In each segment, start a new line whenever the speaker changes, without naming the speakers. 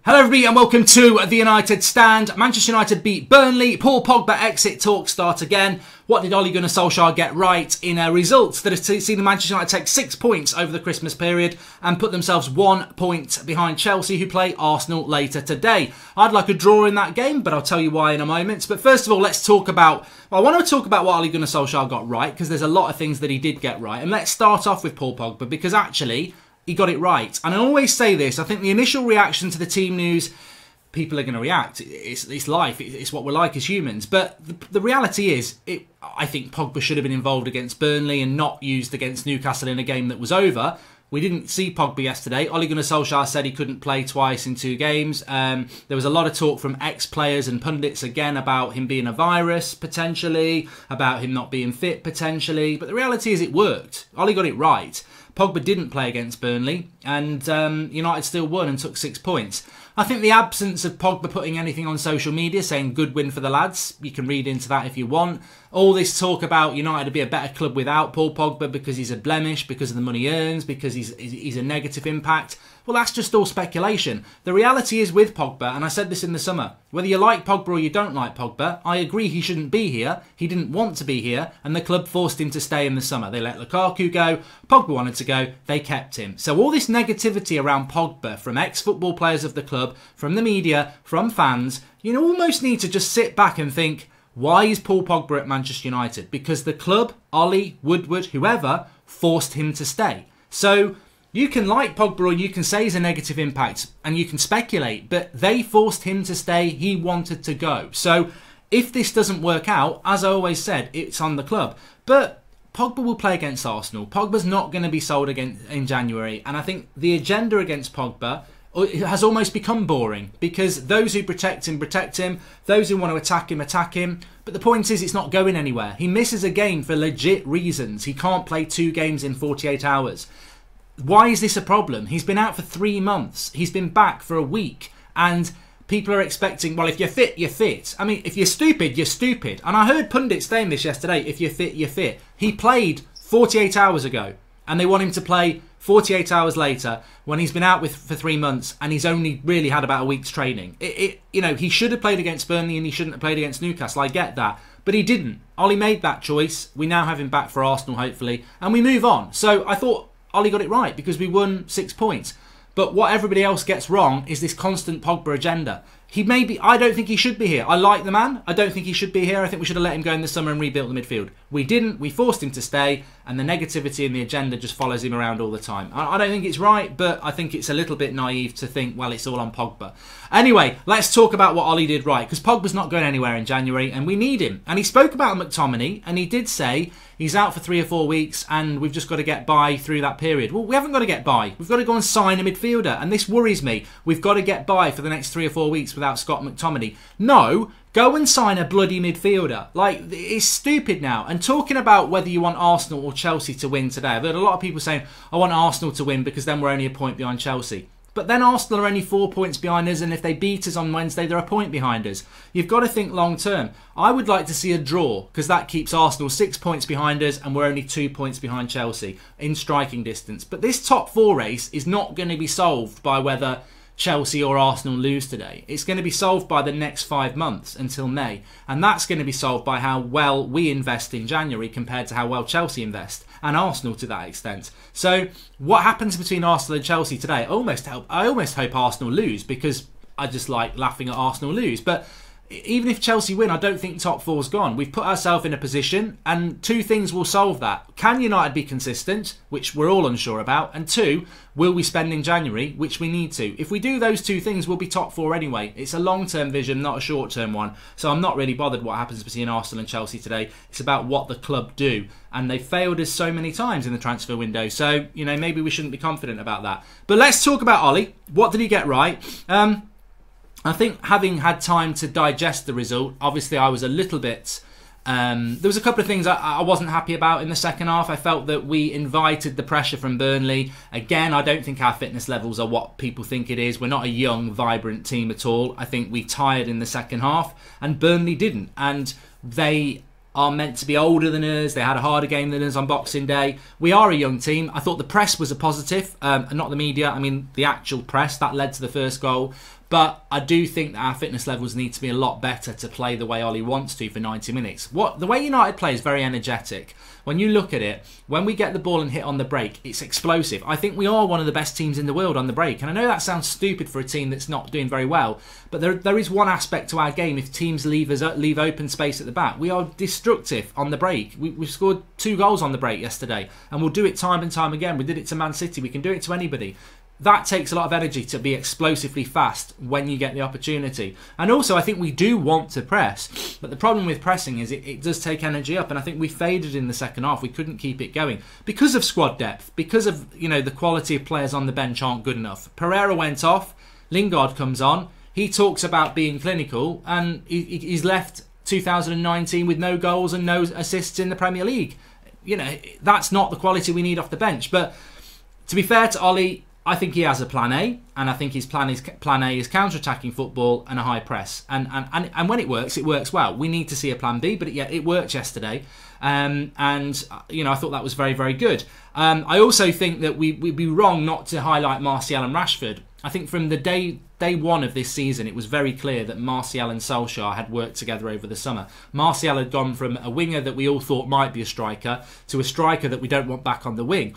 Hello everybody and welcome to the United Stand. Manchester United beat Burnley. Paul Pogba exit talks start again. What did Ole Gunnar Solskjaer get right in results that have seen the Manchester United take 6 points over the Christmas period and put themselves 1 point behind Chelsea, who play Arsenal later today? I'd like a draw in that game, but I'll tell you why in a moment. But first of all, let's talk about... Well, I want to talk about what Ole Gunnar Solskjaer got right, because there's a lot of things that he did get right. And let's start off with Paul Pogba, because actually... he got it right. And I always say this, I think the initial reaction to the team news, people are going to react. It's life. It's what we're like as humans. But the reality is, I think Pogba should have been involved against Burnley and not used against Newcastle in a game that was over. We didn't see Pogba yesterday. Ole Gunnar Solskjaer said he couldn't play twice in 2 games. There was a lot of talk from ex-players and pundits again about him being a virus, potentially, about him not being fit, potentially. But the reality is it worked. Ole got it right. Pogba didn't play against Burnley, and United still won and took 6 points. I think the absence of Pogba putting anything on social media saying good win for the lads, you can read into that if you want. All this talk about United to be a better club without Paul Pogba because he's a blemish, because of the money he earns, because he's a negative impact. Well, that's just all speculation. The reality is with Pogba, and I said this in the summer, whether you like Pogba or you don't like Pogba, I agree he shouldn't be here. He didn't want to be here, and the club forced him to stay in the summer. They let Lukaku go, Pogba wanted to go, they kept him. So all this negativity around Pogba from ex-football players of the club, from the media, from fans, you almost need to just sit back and think, why is Paul Pogba at Manchester United? Because the club, Ole, Woodward, whoever, forced him to stay. So you can like Pogba or you can say he's a negative impact and you can speculate, but they forced him to stay. He wanted to go. So if this doesn't work out, as I always said, it's on the club. But Pogba will play against Arsenal. Pogba's not going to be sold again in January. And I think the agenda against Pogba has almost become boring, because those who protect him, those who want to attack him. But the point is, it's not going anywhere. He misses a game for legit reasons. He can't play 2 games in 48 hours. Why is this a problem? He's been out for 3 months. He's been back for a week. And people are expecting, well, if you're fit, you're fit. I mean, if you're stupid, you're stupid. And I heard pundits saying this yesterday, if you're fit, you're fit. He played 48 hours ago. And they want him to play 48 hours later when he's been out for 3 months and he's only really had about a week's training. He should have played against Burnley and he shouldn't have played against Newcastle. I get that. But he didn't. Ole made that choice. We now have him back for Arsenal, hopefully. And we move on. So I thought Ole got it right because we won 6 points. But what everybody else gets wrong is this constant Pogba agenda. I don't think he should be here. I like the man. I don't think he should be here. I think we should have let him go in the summer and rebuilt the midfield. We didn't. We forced him to stay. And the negativity and the agenda just follows him around all the time. I don't think it's right, but I think it's a little bit naive to think, well, it's all on Pogba. Anyway, let's talk about what Ole did right, because Pogba's not going anywhere in January and we need him. And he spoke about McTominay and he did say he's out for 3 or 4 weeks and we've just got to get by through that period. Well, we haven't got to get by. We've got to go and sign a midfielder. And this worries me. We've got to get by for the next 3 or 4 weeks without Scott McTominay. No, go and sign a bloody midfielder. Like, it's stupid now. And talking about whether you want Arsenal or Chelsea to win today, I've heard a lot of people saying, I want Arsenal to win because then we're only a point behind Chelsea. But then Arsenal are only 4 points behind us, and if they beat us on Wednesday, they're a point behind us. You've got to think long term. I would like to see a draw, because that keeps Arsenal 6 points behind us, and we're only 2 points behind Chelsea in striking distance. But this top 4 race is not going to be solved by whether Chelsea or Arsenal lose today. It's going to be solved by the next 5 months until May. And that's going to be solved by how well we invest in January compared to how well Chelsea invest. And Arsenal to that extent. So what happens between Arsenal and Chelsea today? I almost hope Arsenal lose, because I just like laughing at Arsenal lose. But even if Chelsea win, I don't think top 4's gone. We've put ourselves in a position, and 2 things will solve that. Can United be consistent, which we're all unsure about? And 2, will we spend in January, which we need to? If we do those 2 things, we'll be top 4 anyway. It's a long-term vision, not a short-term one. So I'm not really bothered what happens between Arsenal and Chelsea today. It's about what the club do. And they failed us so many times in the transfer window. So, maybe we shouldn't be confident about that. But let's talk about Ole. What did he get right? I think having had time to digest the result, obviously I was a little bit... there was a couple of things I wasn't happy about in the second half. I felt that we invited the pressure from Burnley. Again, I don't think our fitness levels are what people think it is. We're not a young, vibrant team at all. I think we tired in the second half, and Burnley didn't. And they are meant to be older than us. They had a harder game than us on Boxing Day. We are a young team. I thought the press was a positive, and not the media. I mean, the actual press, that led to the first goal. But I do think that our fitness levels need to be a lot better to play the way Ollie wants to for 90 minutes. The way United play is very energetic. When you look at it, when we get the ball and hit on the break, it's explosive. I think we are one of the best teams in the world on the break. And I know that sounds stupid for a team that's not doing very well, but there is one aspect to our game. If teams leave open space at the back, we are destructive on the break. We've scored 2 goals on the break yesterday, and we'll do it time and time again. We did it to Man City. We can do it to anybody. That takes a lot of energy to be explosively fast when you get the opportunity. And also, I think we do want to press. But the problem with pressing is it does take energy up. And I think we faded in the second half. We couldn't keep it going because of squad depth, because of the quality of players on the bench aren't good enough. Pereira went off. Lingard comes on. He talks about being clinical. And he's left 2019 with no goals and no assists in the Premier League. That's not the quality we need off the bench. But to be fair to Ollie, I think he has a plan A, and I think his plan A is counter-attacking football and a high press. And when it works well. We need to see a plan B, but it worked yesterday. I thought that was very, very good. I also think that we'd be wrong not to highlight Martial and Rashford. I think from the day one of this season, it was very clear that Martial and Solskjaer had worked together over the summer. Martial had gone from a winger that we all thought might be a striker to a striker that we don't want back on the wing.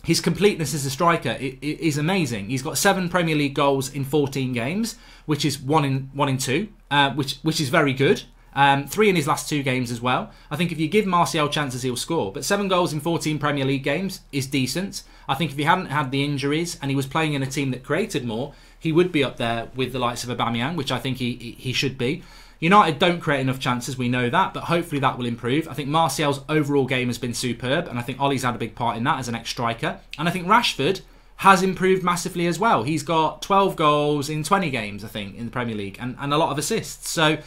His completeness as a striker is amazing. He's got 7 Premier League goals in 14 games, which is 1 in 2, which is very good. 3 in his last 2 games as well. I think if you give Martial chances, he'll score. But 7 goals in 14 Premier League games is decent. I think if he hadn't had the injuries and he was playing in a team that created more, he would be up there with the likes of Aubameyang, which I think he should be. United don't create enough chances, we know that, but hopefully that will improve. I think Martial's overall game has been superb, and I think Ollie's had a big part in that as an ex-striker. And I think Rashford has improved massively as well. He's got 12 goals in 20 games, I think, in the Premier League, and a lot of assists. So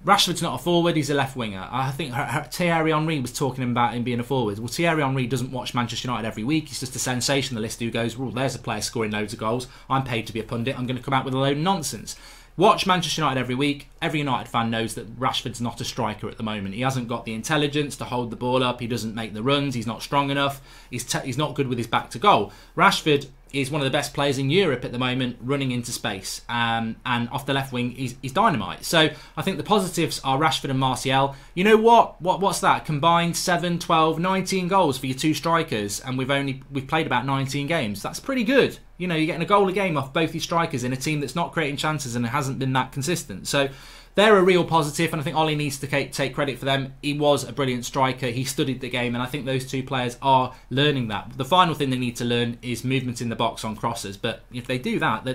Rashford's not a forward, he's a left winger. I think Thierry Henry was talking about him being a forward. Well, Thierry Henry doesn't watch Manchester United every week. He's just a sensationalist who goes, well, there's a player scoring loads of goals. I'm paid to be a pundit. I'm going to come out with a load of nonsense. Watch Manchester United every week. Every United fan knows that Rashford's not a striker at the moment. He hasn't got the intelligence to hold the ball up. He doesn't make the runs. He's not strong enough. He's not good with his back to goal. Rashford is one of the best players in Europe at the moment, running into space. And off the left wing, he's dynamite. So I think the positives are Rashford and Martial. You know what's that? Combined 7, 12, 19 goals for your 2 strikers, and we've played about 19 games. That's pretty good. You're getting a goal a game off both your strikers in a team that's not creating chances and hasn't been that consistent. So they're a real positive, and I think Ollie needs to take credit for them. He was a brilliant striker. He studied the game, and I think those 2 players are learning that. The final thing they need to learn is movement in the box on crosses. But if they do that,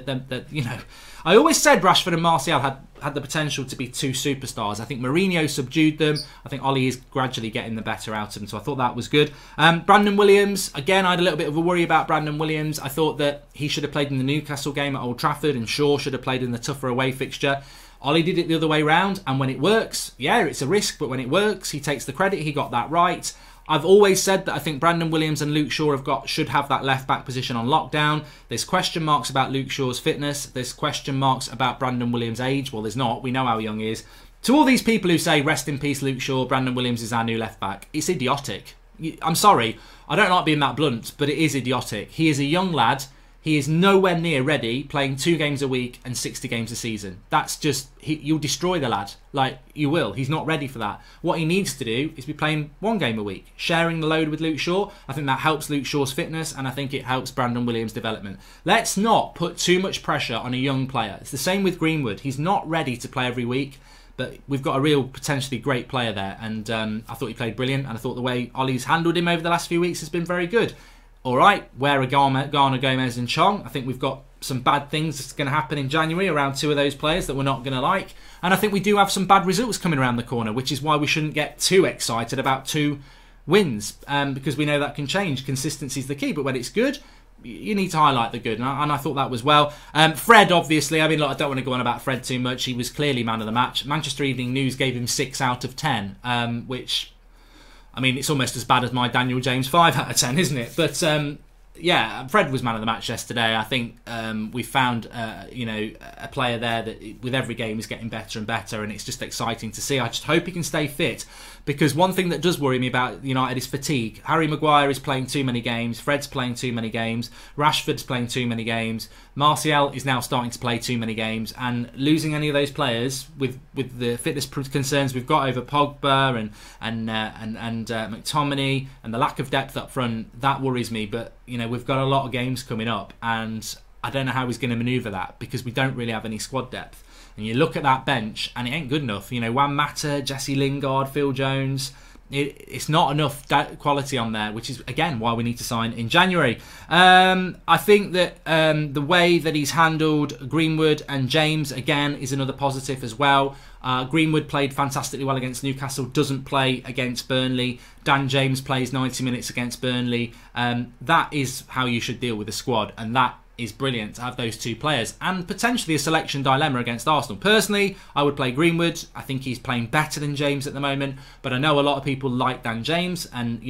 I always said Rashford and Martial had the potential to be 2 superstars. I think Mourinho subdued them. I think Ollie is gradually getting the better out of them, so I thought that was good. Brandon Williams, again, I had a little bit of a worry about Brandon Williams. I thought that he should have played in the Newcastle game at Old Trafford, and Shaw should have played in the tougher away fixture. Ollie did it the other way round, and when it works, yeah, it's a risk, but when it works, he takes the credit. He got that right. I've always said that I think Brandon Williams and Luke Shaw should have that left-back position on lockdown. There's question marks about Luke Shaw's fitness. There's question marks about Brandon Williams' age. Well, there's not. We know how young he is. To all these people who say, rest in peace, Luke Shaw, Brandon Williams is our new left-back, it's idiotic. I'm sorry. I don't like being that blunt, but it is idiotic. He is a young lad. He is nowhere near ready playing 2 games a week and 60 games a season. That's just, you'll destroy the lad. Like, you will. He's not ready for that. What he needs to do is be playing 1 game a week, sharing the load with Luke Shaw. I think that helps Luke Shaw's fitness, and I think it helps Brandon Williams' development. Let's not put too much pressure on a young player. It's the same with Greenwood. He's not ready to play every week, but we've got a real potentially great player there, and I thought he played brilliant, and I thought the way Ollie's handled him over the last few weeks has been very good. All right, where are Garner, Gomez and Chong? I think we've got some bad things that's going to happen in January around 2 of those players that we're not going to like. And I think we do have some bad results coming around the corner, which is why we shouldn't get too excited about 2 wins, because we know that can change. Consistency is the key, but when it's good, you need to highlight the good, and I thought that was well. Fred, obviously, I mean, look, I don't want to go on about Fred too much. He was clearly man of the match. Manchester Evening News gave him 6 out of 10, which, I mean, it's almost as bad as my Daniel James 5 out of 10, isn't it? But yeah, Fred was man of the match yesterday. I think we found a player there that with every game is getting better and better, and it's just exciting to see. I just hope he can stay fit, because one thing that does worry me about United is fatigue. Harry Maguire is playing too many games, Fred's playing too many games, Rashford's playing too many games, Martial is now starting to play too many games, and losing any of those players with the fitness concerns we've got over Pogba and McTominay and the lack of depth up front, that worries me. But we've got a lot of games coming up, and I don't know how he's going to manoeuvre that, because we don't really have any squad depth. And you look at that bench and it ain't good enough. Juan Mata, Jesse Lingard, Phil Jones, it's not enough quality on there, which is again why we need to sign in January. I think that the way that he's handled Greenwood and James again is another positive as well. Greenwood played fantastically well against Newcastle, doesn't play against Burnley. Dan James plays 90 minutes against Burnley. That is how you should deal with a squad, and that is brilliant to have those two players, and potentially a selection dilemma against Arsenal. Personally, I would play Greenwood. I think he's playing better than James at the moment, but I know a lot of people like Dan James, and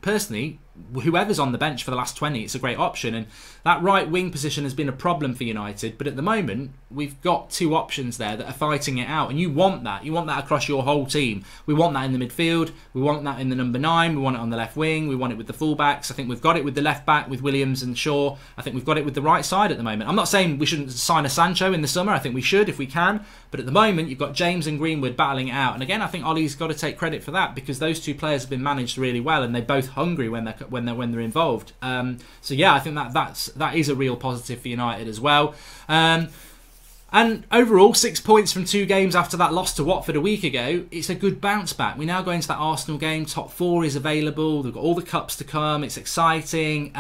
personally, whoever's on the bench for the last 20, it's a great option. And that right wing position has been a problem for United, but at the moment we've got two options there that are fighting it out, and you want that across your whole team. We want that in the midfield, we want that in the number 9, we want it on the left wing, we want it with the fullbacks. I think we've got it with the left back with Williams and Shaw. I think we've got it with the right side at the moment. I'm not saying we shouldn't sign a Sancho in the summer. I think we should if we can, but at the moment you've got James and Greenwood battling it out, and again I think Ollie's got to take credit for that, because those two players have been managed really well, and they're both hungry when they're involved. So yeah, I think that is a real positive for United as well. And overall, 6 points from 2 games after that loss to Watford a week ago. It's a good bounce back. We now go into that Arsenal game. Top 4 is available. They've got all the cups to come. It's exciting.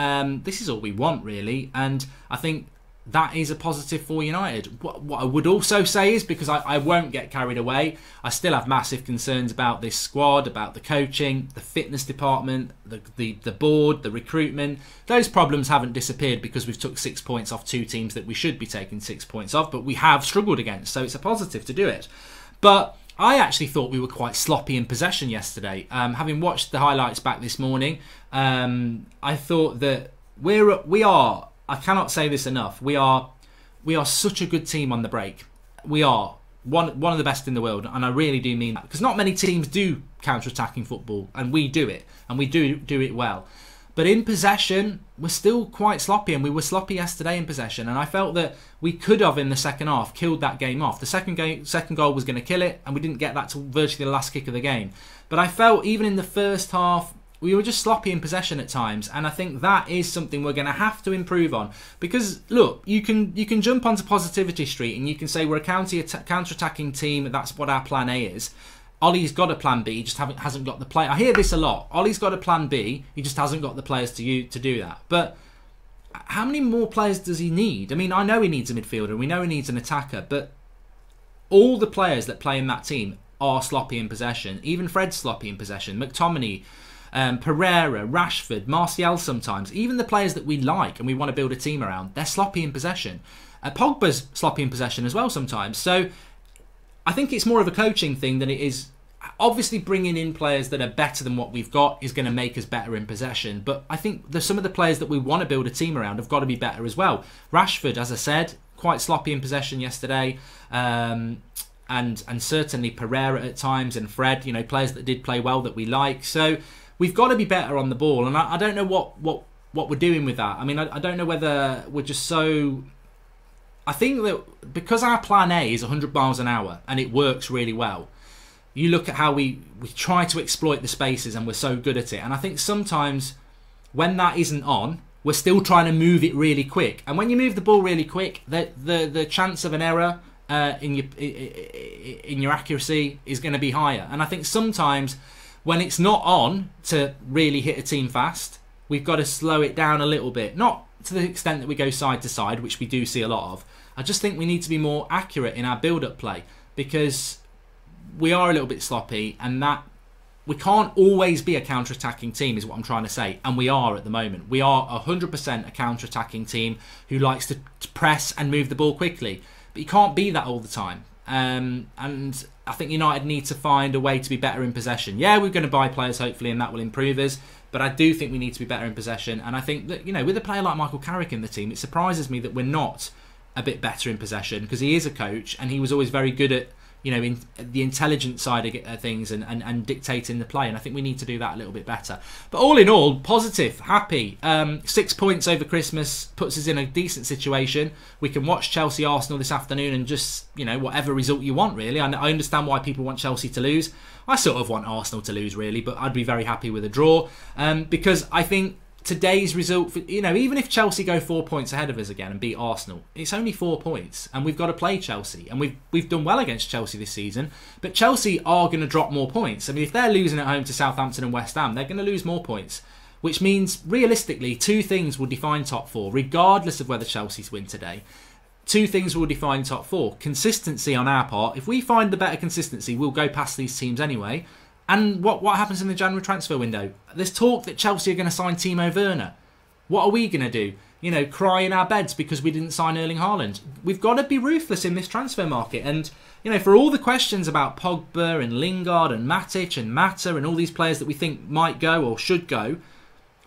This is all we want, really. And I think that is a positive for United. What I would also say is, because I won't get carried away, I still have massive concerns about this squad, about the coaching, the fitness department, the board, the recruitment. Those problems haven't disappeared because we've took 6 points off 2 teams that we should be taking 6 points off, but we have struggled against, so it's a positive to do it. But I actually thought we were quite sloppy in possession yesterday. Having watched the highlights back this morning, I thought that we are, I cannot say this enough, we are such a good team on the break. We are one of the best in the world, and I really do mean that, because not many teams do counter-attacking football, and we do it, and we do it well. But in possession, we're still quite sloppy, and we were sloppy yesterday in possession, and I felt that we could have, in the second half, killed that game off. The second goal was going to kill it, and we didn't get that till virtually the last kick of the game. But I felt even in the first half, we were just sloppy in possession at times, and I think that is something we're going to have to improve on. Because look, you can jump onto Positivity Street and you can say we're a counter-attacking team. That's what our plan A is. Ollie's got a plan B, he just hasn't got the play. I hear this a lot. Ollie's got a plan B, he just hasn't got the players to do that. But how many more players does he need? I mean, I know he needs a midfielder, we know he needs an attacker, but all the players that play in that team are sloppy in possession. Even Fred's sloppy in possession. McTominay, Pereira, Rashford, Martial sometimes. Even the players that we like and we want to build a team around, they're sloppy in possession. Pogba's sloppy in possession as well sometimes. So I think it's more of a coaching thing than it is. Obviously, bringing in players that are better than what we've got is going to make us better in possession. But I think some of the players that we want to build a team around have got to be better as well. Rashford, as I said, quite sloppy in possession yesterday. And certainly Pereira at times, and Fred, players that did play well that we like. So we've got to be better on the ball. And I don't know what we're doing with that. I mean, I don't know whether we're just so... I think that because our plan A is 100 miles an hour and it works really well, you look at how we try to exploit the spaces and we're so good at it. And I think sometimes when that isn't on, we're still trying to move it really quick. And when you move the ball really quick, the chance of an error in your accuracy is going to be higher. And I think sometimes when it's not on to really hit a team fast, we've got to slow it down a little bit. Not to the extent that we go side to side, which we do see a lot of. I just think we need to be more accurate in our build-up play, because we are a little bit sloppy, and that we can't always be a counter-attacking team is what I'm trying to say, and we are at the moment. We are 100% a counter-attacking team who likes to press and move the ball quickly, but you can't be that all the time. And I think United need to find a way to be better in possession. Yeah, we're going to buy players hopefully, and that will improve us. but I do think we need to be better in possession. And I think that, you know, with a player like Michael Carrick in the team, it surprises me that we're not a bit better in possession, because he is a coach and he was always very good at, you know, in the intelligent side of things and dictating the play. And I think we need to do that a little bit better. But all in all, positive, happy. 6 points over Christmas puts us in a decent situation. We can watch Chelsea Arsenal this afternoon and just, you know, whatever result you want, really. I understand why people want Chelsea to lose. I sort of want Arsenal to lose, really, but I'd be very happy with a draw, because I think today's result, you know, even if Chelsea go 4 points ahead of us again and beat Arsenal, it's only 4 points, and we've got to play Chelsea, and we've done well against Chelsea this season, but Chelsea are going to drop more points. I mean, if they're losing at home to Southampton and West Ham, they're going to lose more points, which means realistically 2 things will define top 4, regardless of whether Chelsea's win today. 2 things will define top 4. Consistency on our part. If we find the better consistency, we'll go past these teams anyway. And what happens in the January transfer window? There's talk that Chelsea are going to sign Timo Werner. What are we going to do? You know, cry in our beds because we didn't sign Erling Haaland. We've got to be ruthless in this transfer market. And, you know, for all the questions about Pogba and Lingard and Matic and Mata and all these players that we think might go or should go,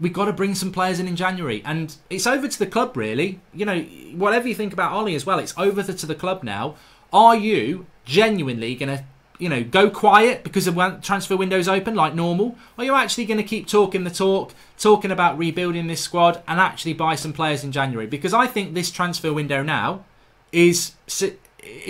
we've got to bring some players in January. And it's over to the club, really. You know, whatever you think about Ollie as well, it's over to the club now. Are you genuinely going to, you know, go quiet because the transfer window's open like normal? Or are you actually going to keep talking the talk, talking about rebuilding this squad and actually buy some players in January? Because I think this transfer window now is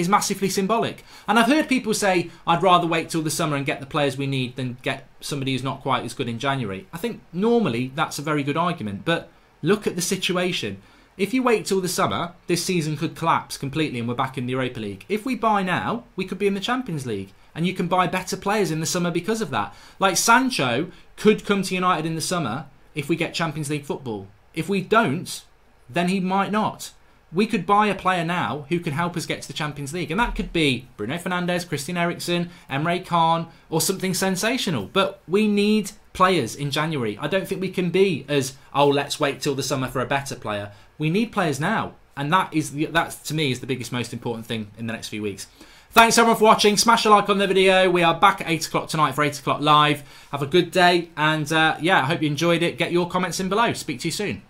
massively symbolic. And I've heard people say, I'd rather wait till the summer and get the players we need than get somebody who's not quite as good in January. I think normally that's a very good argument, but look at the situation. If you wait till the summer, this season could collapse completely and we're back in the Europa League. If we buy now, we could be in the Champions League. And you can buy better players in the summer because of that. Like Sancho could come to United in the summer if we get Champions League football. If we don't, then he might not. We could buy a player now who can help us get to the Champions League. And that could be Bruno Fernandes, Christian Eriksen, Emre Can, or something sensational. But we need players in January. I don't think we can be as, oh, let's wait till the summer for a better player. We need players now. And that to me is the biggest, most important thing in the next few weeks. Thanks everyone for watching. Smash a like on the video. We are back at 8 o'clock tonight for 8 o'clock live. Have a good day. And yeah, I hope you enjoyed it. Get your comments in below. Speak to you soon.